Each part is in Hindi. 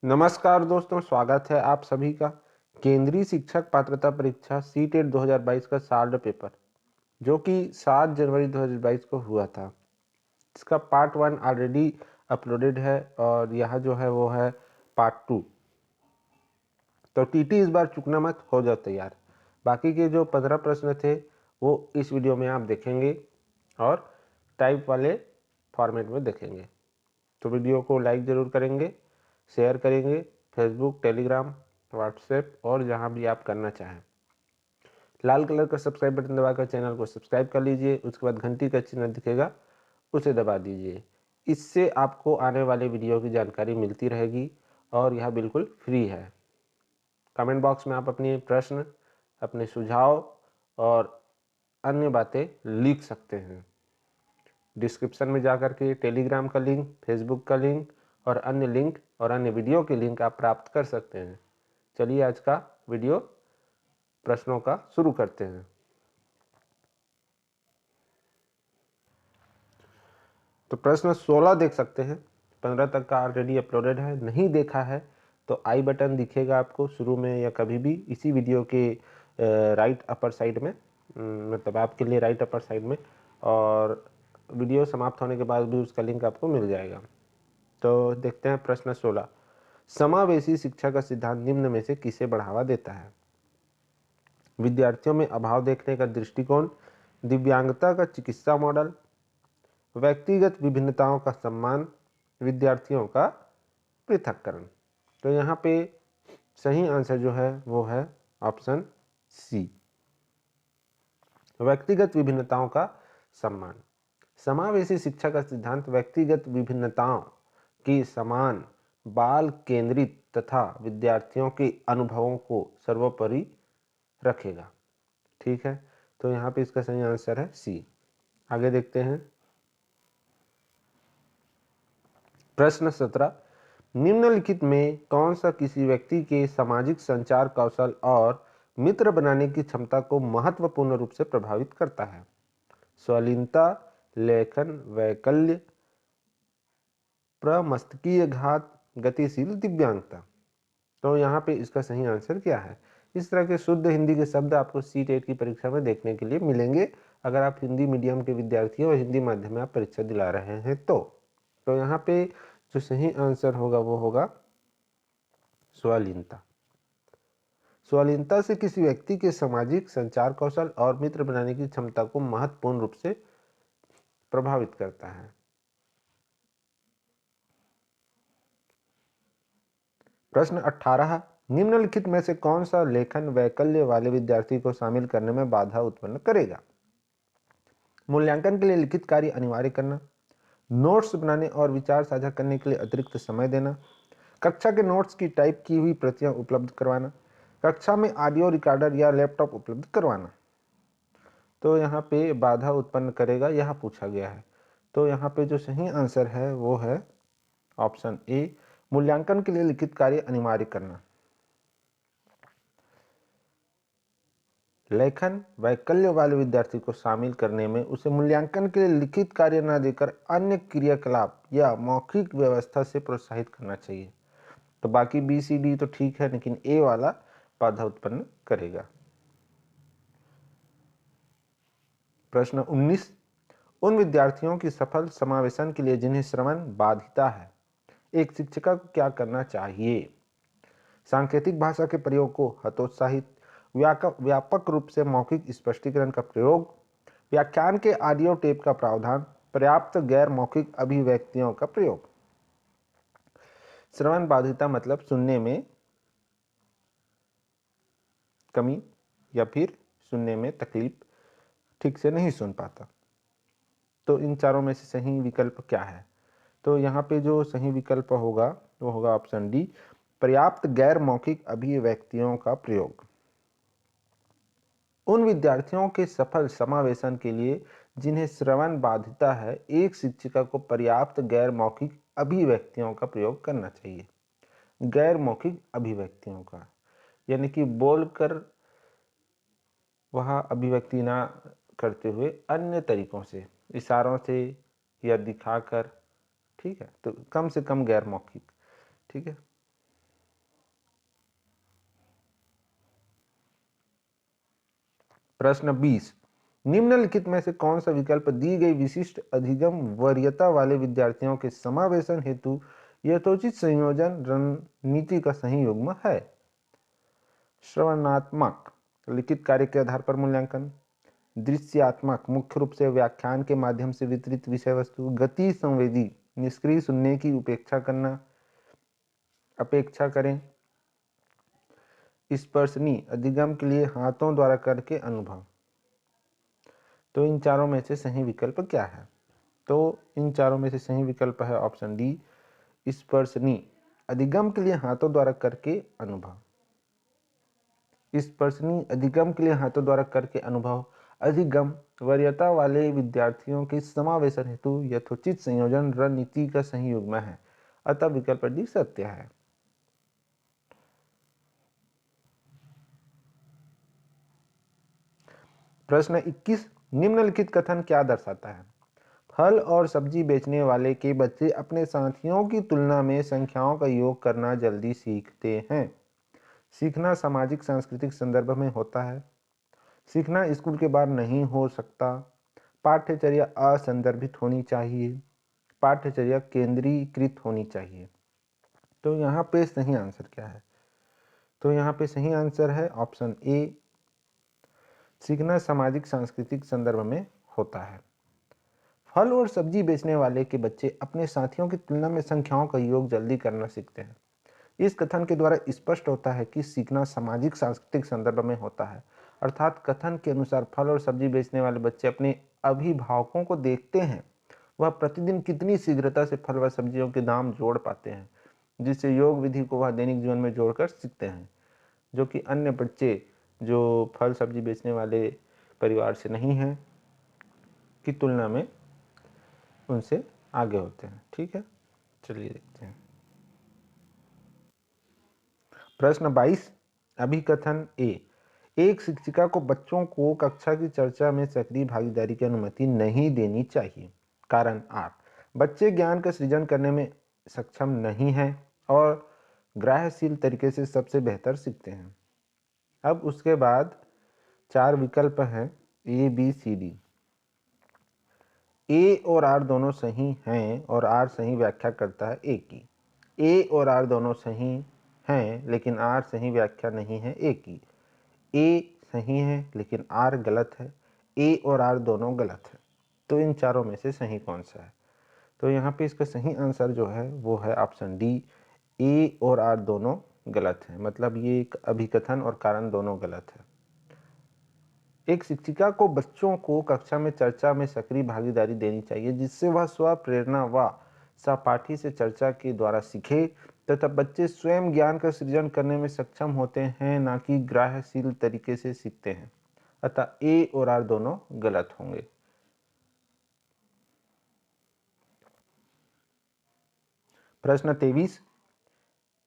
नमस्कार दोस्तों, स्वागत है आप सभी का। केंद्रीय शिक्षक पात्रता परीक्षा सीटेट 2022 का साल्ड पेपर जो कि 7 जनवरी 2022 को हुआ था, इसका पार्ट 1 ऑलरेडी अपलोडेड है और यह जो है वो है पार्ट 2। तो टीटी इस बार चूकना मत, हो जाओ तैयार। बाकी के जो 15 प्रश्न थे वो इस वीडियो में आप देखेंगे और टाइप वाले फॉर्मेट में देखेंगे। तो वीडियो को लाइक ज़रूर करेंगे, शेयर करेंगे फेसबुक, टेलीग्राम, व्हाट्सएप और जहां भी आप करना चाहें। लाल कलर का सब्सक्राइब बटन दबाकर चैनल को सब्सक्राइब कर लीजिए। उसके बाद घंटी का चिन्ह दिखेगा, उसे दबा दीजिए। इससे आपको आने वाले वीडियो की जानकारी मिलती रहेगी और यह बिल्कुल फ्री है। कमेंट बॉक्स में आप अपने प्रश्न, अपने सुझाव और अन्य बातें लिख सकते हैं। डिस्क्रिप्शन में जाकर के टेलीग्राम का लिंक, फेसबुक का लिंक और अन्य लिंक और अन्य वीडियो के लिंक आप प्राप्त कर सकते हैं। चलिए आज का वीडियो प्रश्नों का शुरू करते हैं। तो प्रश्न 16 देख सकते हैं, 15 तक का ऑलरेडी अपलोडेड है। नहीं देखा है तो आई बटन दिखेगा आपको शुरू में या कभी भी इसी वीडियो के राइट अपर साइड में, मतलब आपके लिए राइट अपर साइड में, और वीडियो समाप्त होने के बाद भी उसका लिंक आपको मिल जाएगा। तो देखते हैं प्रश्न 16। समावेशी शिक्षा का सिद्धांत निम्न में से किसे बढ़ावा देता है? विद्यार्थियों में अभाव देखने का दृष्टिकोण, दिव्यांगता का चिकित्सा मॉडल, व्यक्तिगत विभिन्नताओं का सम्मान, विद्यार्थियों का पृथक्करण। तो यहाँ पे सही आंसर जो है वो है ऑप्शन सी, व्यक्तिगत विभिन्नताओं का सम्मान। समावेशी शिक्षा का सिद्धांत व्यक्तिगत विभिन्नताओं की समान, बाल केंद्रित तथा विद्यार्थियों के अनुभवों को सर्वोपरि रखेगा। ठीक है, तो यहाँ पे इसका सही आंसर है सी। आगे देखते हैं प्रश्न 17। निम्नलिखित में कौन सा किसी व्यक्ति के सामाजिक संचार कौशल और मित्र बनाने की क्षमता को महत्वपूर्ण रूप से प्रभावित करता है? स्वलीनता, लेखन वैकल्य, प्रमस्तिष्कीय घात, गतिशील दिव्यांगता। तो यहाँ पे इसका सही आंसर क्या है? इस तरह के शुद्ध हिंदी के शब्द आपको सीटेट की परीक्षा में देखने के लिए मिलेंगे अगर आप हिंदी मीडियम के विद्यार्थी और हिंदी माध्यम में आप परीक्षा दिला रहे हैं तो यहाँ पे जो सही आंसर होगा वो होगा स्वलीनता। स्वलीनता से किसी व्यक्ति के सामाजिक संचार कौशल और मित्र बनाने की क्षमता को महत्वपूर्ण रूप से प्रभावित करता है। प्रश्न 18। निम्नलिखित में से कौन सा लेखन वैकल्य वाले विद्यार्थी को शामिल करने में बाधा उत्पन्न करेगा? मूल्यांकन के लिए लिखित कार्य अनिवार्य करना, नोट्स बनाने और विचार साझा करने के लिए अतिरिक्त समय देना, कक्षा के नोट्स की टाइप की हुई प्रतियां उपलब्ध करवाना, कक्षा में ऑडियो रिकॉर्डर या लैपटॉप उपलब्ध करवाना। तो यहाँ पे बाधा उत्पन्न करेगा, यह पूछा गया है। तो यहाँ पे जो सही आंसर है वो है ऑप्शन ए, मूल्यांकन के लिए लिखित कार्य अनिवार्य करना। लेखन वैकल्य वाले विद्यार्थी को शामिल करने में उसे मूल्यांकन के लिए लिखित कार्य न देकर अन्य क्रियाकलाप या मौखिक व्यवस्था से प्रोत्साहित करना चाहिए। तो बाकी बी सी डी तो ठीक है, लेकिन ए वाला बाधा उत्पन्न करेगा। प्रश्न 19। उन विद्यार्थियों की सफल समावेशन के लिए जिन्हें श्रवण बाधिता है, एक शिक्षिका को क्या करना चाहिए? सांकेतिक भाषा के प्रयोग को हतोत्साहित, व्यापक रूप से मौखिक स्पष्टीकरण का प्रयोग, व्याख्यान के ऑडियो टेप का प्रावधान, पर्याप्त गैर मौखिक अभिव्यक्तियों का प्रयोग। श्रवण बाधिता मतलब सुनने में कमी या फिर सुनने में तकलीफ, ठीक से नहीं सुन पाता। तो इन चारों में से सही विकल्प क्या है? तो यहाँ पे जो सही विकल्प होगा वो होगा ऑप्शन डी, पर्याप्त गैर मौखिक अभिव्यक्तियों का प्रयोग। उन विद्यार्थियों के सफल समावेशन के लिए जिन्हें श्रवण बाधिता है, एक शिक्षिका को पर्याप्त गैर मौखिक अभिव्यक्तियों का प्रयोग करना चाहिए। गैर मौखिक अभिव्यक्तियों का यानी कि बोलकर वह अभिव्यक्ति ना करते हुए अन्य तरीकों से, इशारों से या दिखाकर, ठीक है, तो कम से कम गैर मौखिक। ठीक है, प्रश्न 20, निम्नलिखित में से कौन सा विकल्प दी गई विशिष्ट अधिगम वरीयता वाले विद्यार्थियों के समावेशन हेतु यथोचित संयोजन रणनीति का सही युग्म है? श्रवणात्मक लिखित कार्य के आधार पर मूल्यांकन, दृश्यात्मक मुख्य रूप से व्याख्यान के माध्यम से वितरित विषय वस्तु, गति संवेदी निष्क्रिय सुनने की अपेक्षा करें, स्पर्शनीय अधिगम के लिए हाथों द्वारा करके अनुभव। तो इन चारों में से सही विकल्प क्या है? तो इन चारों में से सही विकल्प है ऑप्शन डी, स्पर्शनीय अधिगम के लिए हाथों द्वारा करके अनुभव। स्पर्शनीय अधिगम के लिए हाथों द्वारा करके अनुभव अधिगम वरीयता वाले विद्यार्थियों के समावेशन हेतु यथोचित संयोजन रणनीति का सही युग्म है, अतः विकल्प डी सत्य है। प्रश्न 21, निम्नलिखित कथन क्या दर्शाता है? फल और सब्जी बेचने वाले के बच्चे अपने साथियों की तुलना में संख्याओं का योग करना जल्दी सीखते हैं। सीखना सामाजिक सांस्कृतिक संदर्भ में होता है। सीखना स्कूल के बाहर नहीं हो सकता। पाठ्यचर्या असंदर्भित होनी चाहिए। पाठ्यचर्या केंद्रीकृत होनी चाहिए। तो यहाँ पे सही आंसर क्या है? तो यहाँ पे सही आंसर है ऑप्शन ए, सीखना सामाजिक सांस्कृतिक संदर्भ में होता है। फल और सब्जी बेचने वाले के बच्चे अपने साथियों की तुलना में संख्याओं का योग जल्दी करना सीखते हैं। इस कथन के द्वारा स्पष्ट होता है कि सीखना सामाजिक सांस्कृतिक संदर्भ में होता है, अर्थात कथन के अनुसार फल और सब्जी बेचने वाले बच्चे अपने अभिभावकों को देखते हैं वह प्रतिदिन कितनी शीघ्रता से फल व सब्जियों के दाम जोड़ पाते हैं, जिससे योग विधि को वह दैनिक जीवन में जोड़कर सीखते हैं, जो कि अन्य बच्चे जो फल सब्जी बेचने वाले परिवार से नहीं हैं की तुलना में उनसे आगे होते हैं। ठीक है, चलिए देखते हैं। प्रश्न 22, अभिकथन ए, एक शिक्षिका को बच्चों को कक्षा की चर्चा में सक्रिय भागीदारी की अनुमति नहीं देनी चाहिए। कारण आर, बच्चे ज्ञान का सृजन करने में सक्षम नहीं हैं और ग्राह्यशील तरीके से सबसे बेहतर सीखते हैं। अब उसके बाद 4 विकल्प हैं ए बी सी डी। ए और आर दोनों सही हैं और आर सही व्याख्या करता है ए की। ए और आर दोनों सही हैं लेकिन आर सही व्याख्या नहीं है ए की। ए सही है लेकिन आर गलत है। ए और आर दोनों गलत है। तो इन चारों में से सही कौन सा है? तो यहाँ पे इसका सही आंसर जो है वो है ऑप्शन डी, ए और आर दोनों गलत है। मतलब ये एक अभिकथन और कारण दोनों गलत है। एक शिक्षिका को बच्चों को कक्षा में चर्चा में सक्रिय भागीदारी देनी चाहिए, जिससे वह स्व प्रेरणा व सहपाठी से चर्चा के द्वारा सीखे तथा बच्चे स्वयं ज्ञान का सृजन करने में सक्षम होते हैं, ना कि ग्राह्यशील तरीके से सीखते हैं। अतः ए और आर दोनों गलत होंगे। प्रश्न 23,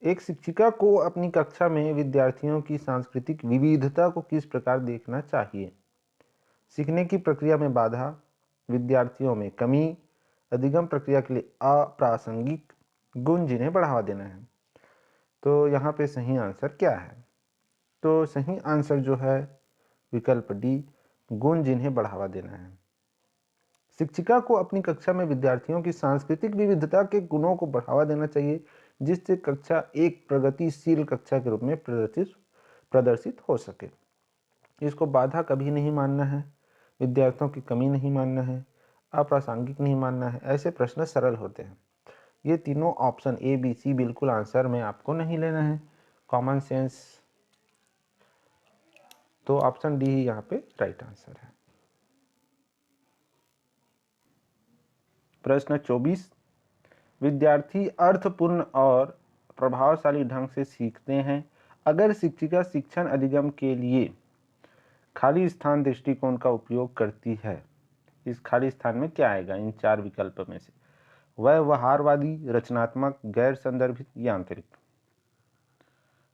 एक शिक्षिका को अपनी कक्षा में विद्यार्थियों की सांस्कृतिक विविधता को किस प्रकार देखना चाहिए? सीखने की प्रक्रिया में बाधा, विद्यार्थियों में कमी, अधिगम प्रक्रिया के लिए अप्रासंगिक गुण जिन्हें बढ़ावा देना है। तो यहाँ पे सही आंसर क्या है? तो सही आंसर जो है विकल्प डी, गुण जिन्हें बढ़ावा देना है। शिक्षिका को अपनी कक्षा में विद्यार्थियों की सांस्कृतिक विविधता के गुणों को बढ़ावा देना चाहिए, जिससे कक्षा एक प्रगतिशील कक्षा के रूप में प्रदर्शित हो सके। इसको बाधा कभी नहीं मानना है, विद्यार्थियों की कमी नहीं मानना है, अप्रासंगिक नहीं मानना है। ऐसे प्रश्न सरल होते हैं। ये तीनों ऑप्शन ए बी सी बिल्कुल आंसर में आपको नहीं लेना है, कॉमन सेंस। तो ऑप्शन डी ही यहाँ पे राइट आंसर है। प्रश्न 24, विद्यार्थी अर्थपूर्ण और प्रभावशाली ढंग से सीखते हैं अगर शिक्षिका शिक्षण अधिगम के लिए खाली स्थान दृष्टिकोण का उपयोग करती है। इस खाली स्थान में क्या आएगा इन 4 विकल्प में से? व्यवहारवादी, रचनात्मक, गैर संदर्भित या आंतरिक।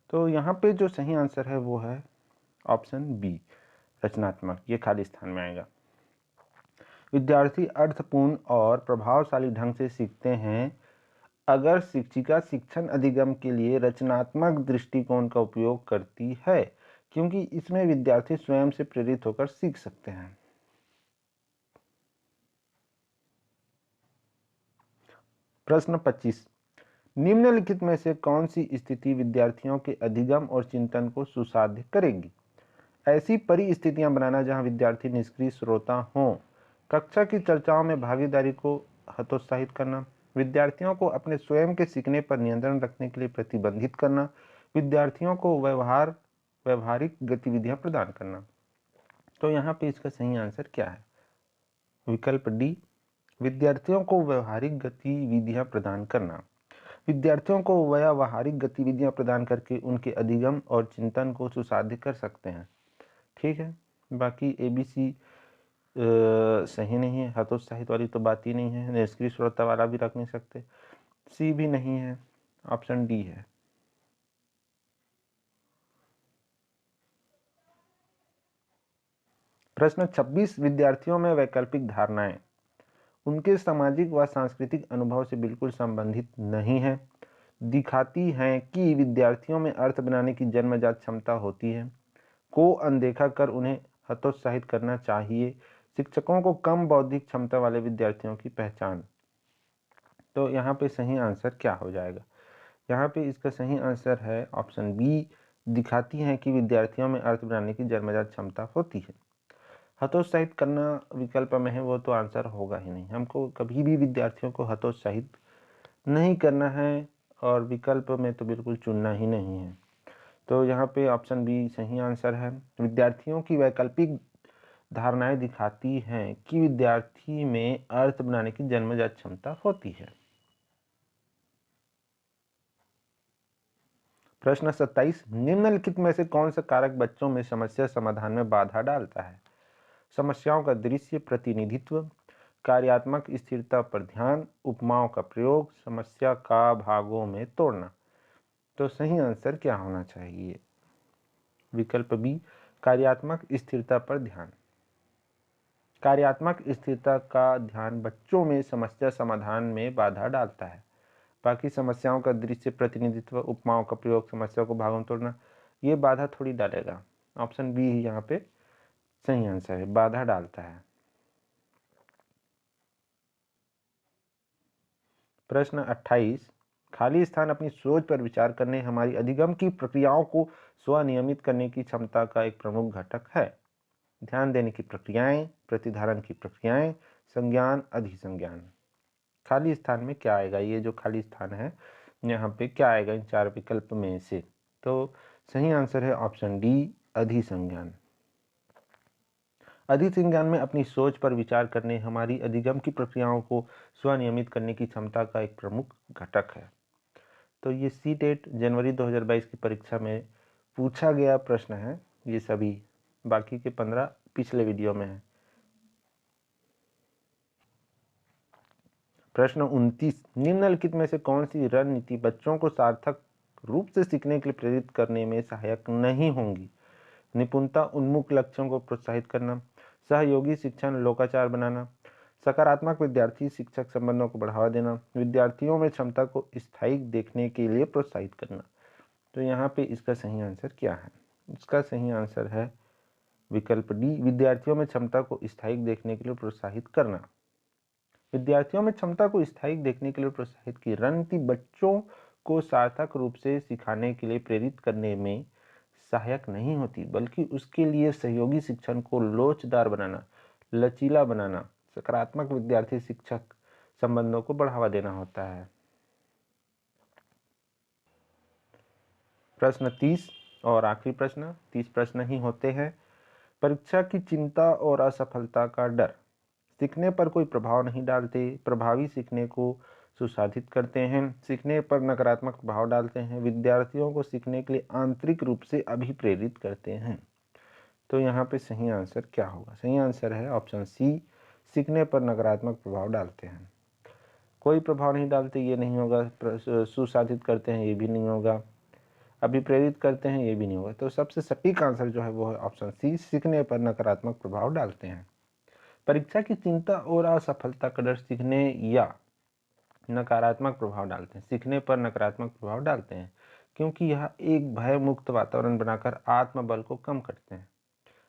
तो यहाँ पे जो सही आंसर है वो है ऑप्शन बी, रचनात्मक। ये खाली स्थान में आएगा। विद्यार्थी अर्थपूर्ण और प्रभावशाली ढंग से सीखते हैं अगर शिक्षिका शिक्षण अधिगम के लिए रचनात्मक दृष्टिकोण का उपयोग करती है। क्योंकि इसमें विद्यार्थी स्वयं से प्रेरित होकर सीख सकते हैं। प्रश्न 25, निम्नलिखित में से कौन सी स्थिति विद्यार्थियों के अधिगम और चिंतन को सुसाध्य करेगी? ऐसी परिस्थितियां बनाना जहां विद्यार्थी निष्क्रिय श्रोता हों, कक्षा की चर्चाओं में भागीदारी को हतोत्साहित करना, विद्यार्थियों को अपने स्वयं के सीखने पर नियंत्रण रखने के लिए प्रतिबंधित करना, विद्यार्थियों को व्यवहारिक गतिविधियां प्रदान करना। तो यहाँ पे इसका सही आंसर क्या है? विकल्प डी, विद्यार्थियों को व्यवहारिक गतिविधियां प्रदान करना। विद्यार्थियों को व्यावहारिक गतिविधियां प्रदान करके उनके अधिगम और चिंतन को सुसाध्य कर सकते हैं। ठीक है, बाकी ABC सही नहीं है, हतोत्साहित वाली तो बात ही नहीं है, निष्क्रिय श्रोता वाला भी रख नहीं सकते, सी भी नहीं है, ऑप्शन डी है। प्रश्न 26, विद्यार्थियों में वैकल्पिक धारणाएं उनके सामाजिक व सांस्कृतिक अनुभव से बिल्कुल संबंधित नहीं है, दिखाती हैं कि विद्यार्थियों में अर्थ बनाने की जन्मजात क्षमता होती है, को अनदेखा कर उन्हें हतोत्साहित करना चाहिए, शिक्षकों को कम बौद्धिक क्षमता वाले विद्यार्थियों की पहचान। तो यहाँ पे सही आंसर क्या हो जाएगा? यहाँ पे इसका सही आंसर है ऑप्शन बी, दिखाती हैं कि विद्यार्थियों में अर्थ बनाने की जन्मजात क्षमता होती है। हतोत्साहित करना विकल्प में है, वो तो आंसर होगा ही नहीं। हमको कभी भी विद्यार्थियों को हतोत्साहित नहीं करना है और विकल्प में तो बिल्कुल चुनना ही नहीं है। तो यहाँ पे ऑप्शन बी सही आंसर है। विद्यार्थियों की वैकल्पिक धारणाएं दिखाती हैं कि विद्यार्थी में अर्थ बनाने की जन्मजात क्षमता होती है। प्रश्न 27, निम्नलिखित में से कौन सा कारक बच्चों में समस्या समाधान में बाधा डालता है? समस्याओं का दृश्य प्रतिनिधित्व, कार्यात्मक स्थिरता पर ध्यान, उपमाओं का प्रयोग, समस्या का भागों में तोड़ना। तो सही आंसर क्या होना चाहिए? विकल्प बी, कार्यात्मक स्थिरता पर ध्यान। कार्यात्मक स्थिरता का ध्यान बच्चों में समस्या समाधान में बाधा डालता है। बाकी समस्याओं का दृश्य प्रतिनिधित्व, उपमाओं का प्रयोग, समस्या को भागों में तोड़ना, ये बाधा थोड़ी डालेगा। ऑप्शन बी ही यहाँ पे सही आंसर है, बाधा डालता है। प्रश्न 28, खाली स्थान अपनी सोच पर विचार करने, हमारी अधिगम की प्रक्रियाओं को स्वनियमित करने की क्षमता का एक प्रमुख घटक है। ध्यान देने की प्रक्रियाएं, प्रतिधारण की प्रक्रियाएं, संज्ञान, अधिसंज्ञान। खाली स्थान में क्या आएगा? ये जो खाली स्थान है यहाँ पे क्या आएगा इन चार विकल्प में से? तो सही आंसर है ऑप्शन डी, अधिसंज्ञान। अधिसंज्ञान में अपनी सोच पर विचार करने, हमारी अधिगम की प्रक्रियाओं को स्वनियमित करने की क्षमता का एक प्रमुख घटक है। तो ये सीटेट जनवरी 2022 की परीक्षा में पूछा गया प्रश्न है, ये सभी, बाकी के 15 पिछले वीडियो में है। प्रश्न 29, निम्नलिखित में से कौन सी रणनीति बच्चों को सार्थक रूप से सीखने के लिए प्रेरित करने में सहायक नहीं होंगी? निपुणता उन्मुख लक्ष्यों को प्रोत्साहित करना, सहयोगी शिक्षण लोकाचार बनाना, सकारात्मक विद्यार्थी शिक्षक संबंधों को बढ़ावा देना, विद्यार्थियों में क्षमता को स्थायी देखने के लिए प्रोत्साहित करना। तो यहाँ पे इसका सही आंसर क्या है? इसका सही आंसर है विकल्प डी, विद्यार्थियों में क्षमता को स्थायी देखने के लिए प्रोत्साहित करना। विद्यार्थियों में क्षमता को स्थायी देखने के लिए प्रोत्साहित की रणनीति बच्चों को सार्थक रूप से सिखाने के लिए प्रेरित करने में सहायक नहीं होती, बल्कि उसके लिए सहयोगी शिक्षण को लोचदार बनाना, लचीला बनाना, सकारात्मक विद्यार्थी शिक्षक संबंधों को बढ़ावा देना होता है। प्रश्न 30 और आखिरी प्रश्न, 30 प्रश्न ही होते हैं। परीक्षा की चिंता और असफलता का डर सीखने पर कोई प्रभाव नहीं डालते, प्रभावी सीखने को सुसाधित करते हैं, सीखने पर नकारात्मक प्रभाव डालते हैं, विद्यार्थियों को सीखने के लिए आंतरिक रूप से अभिप्रेरित करते हैं। तो यहाँ पे सही आंसर क्या होगा? सही आंसर है ऑप्शन सी, सीखने पर नकारात्मक प्रभाव डालते हैं। कोई प्रभाव नहीं डालते ये नहीं होगा, सुसाधित करते हैं ये भी नहीं होगा, अभिप्रेरित करते हैं ये भी नहीं होगा। तो सबसे सटीक आंसर जो है वो है ऑप्शन सी, सीखने पर नकारात्मक प्रभाव डालते हैं। परीक्षा की चिंता और असफलता का डर सीखने या नकारात्मक प्रभाव डालते हैं, सीखने पर नकारात्मक प्रभाव डालते हैं। क्योंकि यह एक भय मुक्त वातावरण बनाकर आत्मबल को कम करते हैं।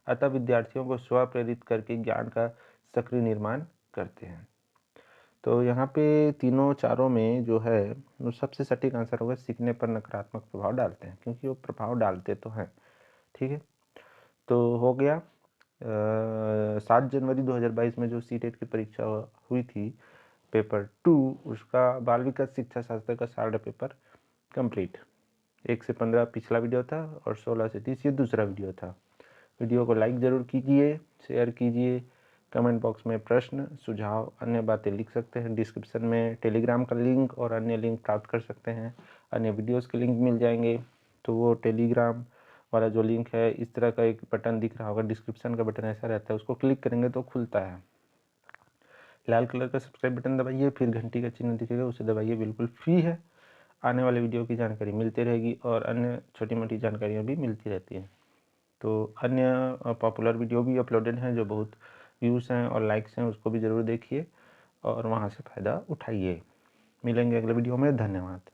अतः विद्यार्थियों को स्व प्रेरित करके ज्ञान का सक्रिय निर्माण करते हैं। तो यहाँ पे तीनों चारों में जो है वो सबसे सटीक आंसर होगा सीखने पर नकारात्मक प्रभाव डालते हैं, क्योंकि वो प्रभाव डालते तो हैं। ठीक है, तो हो गया 7 जनवरी 2022 में जो सीटेट की परीक्षा हुई थी पेपर 2, उसका बाल विकास शिक्षा शास्त्र का सारा पेपर कंप्लीट। 1 से 15 पिछला वीडियो था और 16 से 30 ये दूसरा वीडियो था। वीडियो को लाइक ज़रूर कीजिए, शेयर कीजिए, कमेंट बॉक्स में प्रश्न सुझाव अन्य बातें लिख सकते हैं। डिस्क्रिप्शन में टेलीग्राम का लिंक और अन्य लिंक प्राप्त कर सकते हैं। अन्य वीडियोस के लिंक मिल जाएंगे। तो वो टेलीग्राम वाला जो लिंक है, इस तरह का एक बटन दिख रहा होगा, डिस्क्रिप्शन का बटन ऐसा रहता है, उसको क्लिक करेंगे तो खुलता है। लाल कलर का सब्सक्राइब बटन दबाइए, फिर घंटी का चिन्ह दिखेगा, उसे दबाइए, बिल्कुल फ्री है। आने वाले वीडियो की जानकारी मिलती रहेगी और अन्य छोटी मोटी जानकारियाँ भी मिलती रहती हैं। तो अन्य पॉपुलर वीडियो भी अपलोडेड हैं जो बहुत व्यूज़ हैं और लाइक्स हैं, उसको भी ज़रूर देखिए और वहाँ से फ़ायदा उठाइए। मिलेंगे अगले वीडियो में। धन्यवाद।